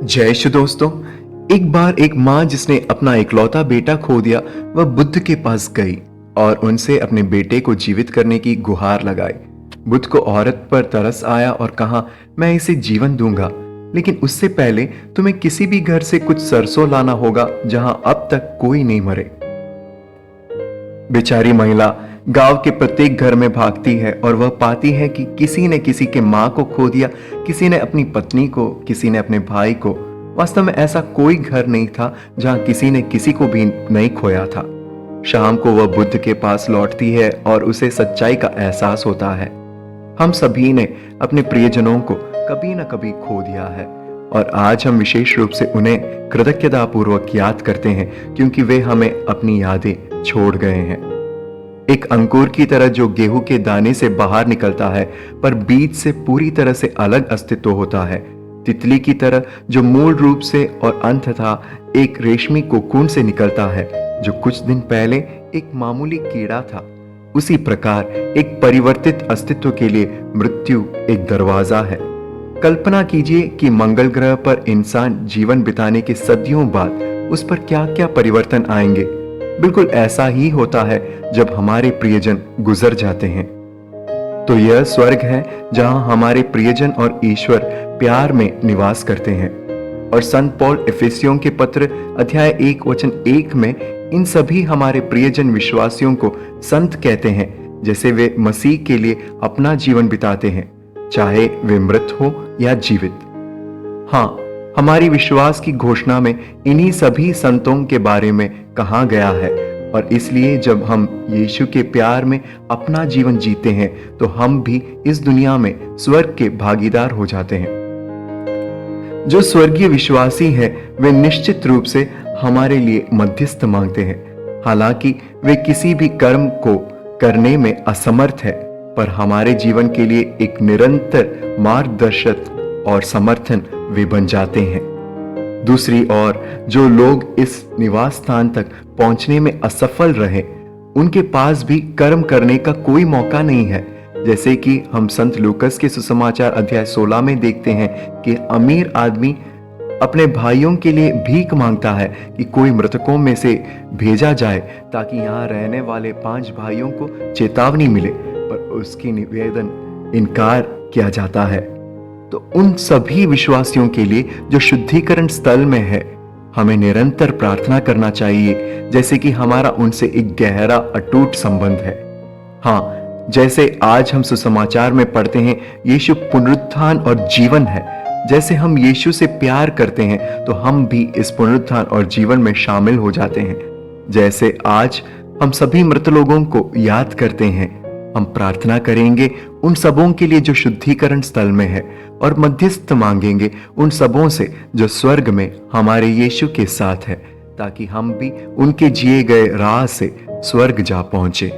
जय यीशु दोस्तों। एक बार एक माँ जिसने अपना इकलौता बेटा खो दिया, वह बुद्ध के पास गई और उनसे अपने बेटे को जीवित करने की गुहार लगाई। बुद्ध को औरत पर तरस आया और कहा, मैं इसे जीवन दूंगा, लेकिन उससे पहले तुम्हें किसी भी घर से कुछ सरसों लाना होगा जहां अब तक कोई नहीं मरे। बेचारी महिला गांव के प्रत्येक घर में भागती है और वह पाती है कि किसी ने किसी के माँ को खो दिया, किसी ने अपनी पत्नी को, किसी ने अपने भाई को। वास्तव में ऐसा कोई घर नहीं था जहां किसी ने किसी को भी नहीं खोया था। शाम को वह बुद्ध के पास लौटती है और उसे सच्चाई का एहसास होता है। हम सभी ने अपने प्रियजनों को कभी न कभी खो दिया है और आज हम विशेष रूप से उन्हें कृतज्ञतापूर्वक याद करते हैं क्योंकि वे हमें अपनी यादें छोड़ गए हैं। एक अंकुर की तरह जो गेहूं के दाने से बाहर निकलता है पर बीज से पूरी तरह से अलग अस्तित्व होता है। तितली की तरह जो मूल रूप से और अंततः एक रेशमी कोकून से निकलता है जो कुछ दिन पहले एक मामूली कीड़ा था। उसी प्रकार एक परिवर्तित अस्तित्व के लिए मृत्यु एक दरवाजा है। कल्पना कीजिए कि मंगल ग्रह पर इंसान जीवन बिताने के सदियों बाद उस पर क्या क्या परिवर्तन आएंगे। बिल्कुल ऐसा ही होता है जब हमारे प्रियजन गुजर जाते हैं। तो यह स्वर्ग है जहां हमारे प्रियजन और ईश्वर प्यार में निवास करते हैं। और संत पौल इफिसियों के पत्र अध्याय 1 वचन 1 में इन सभी हमारे प्रियजन विश्वासियों को संत कहते हैं, जैसे वे मसीह के लिए अपना जीवन बिताते हैं, चाहे वे मृत हो या जीवित। हाँ, हमारी विश्वास की घोषणा में इन्हीं सभी संतों के बारे में कहा गया है और इसलिए जब हम यीशु के प्यार में अपना जीवन जीते हैं तो हम भी इस दुनिया में स्वर्ग के भागीदार हो जाते हैं। जो स्वर्गीय विश्वासी है वे निश्चित रूप से हमारे लिए मध्यस्थ मांगते हैं। हालांकि वे किसी भी कर्म को करने में असमर्थ है, पर हमारे जीवन के लिए एक निरंतर मार्गदर्शक और समर्थन वे बन जाते हैं। दूसरी ओर जो लोग इस निवास स्थान तक पहुंचने में असफल रहे, उनके पास भी कर्म करने का कोई मौका नहीं है। जैसे कि हम संत लूकस के सुसमाचार अध्याय 16 में देखते हैं कि अमीर आदमी अपने भाइयों के लिए भीख मांगता है कि कोई मृतकों में से भेजा जाए ताकि यहाँ रहने वाले 5 भाइयों को चेतावनी मिले, पर उसकी निवेदन इनकार किया जाता है। तो उन सभी विश्वासियों के लिए जो शुद्धिकरण स्थल में है, हमें निरंतर प्रार्थना करना चाहिए, जैसे कि हमारा उनसे एक गहरा अटूट संबंध है। हाँ, जैसे आज हम सुसमाचार में पढ़ते हैं यीशु पुनरुत्थान और जीवन है। जैसे हम यीशु से प्यार करते हैं तो हम भी इस पुनरुत्थान और जीवन में शामिल हो जाते हैं। जैसे आज हम सभी मृत लोगों को याद करते हैं, हम प्रार्थना करेंगे उन सबों के लिए जो शुद्धिकरण स्थल में है और मध्यस्थ मांगेंगे उन सबों से जो स्वर्ग में हमारे यीशु के साथ है, ताकि हम भी उनके जिए गए राह से स्वर्ग जा पहुंचे।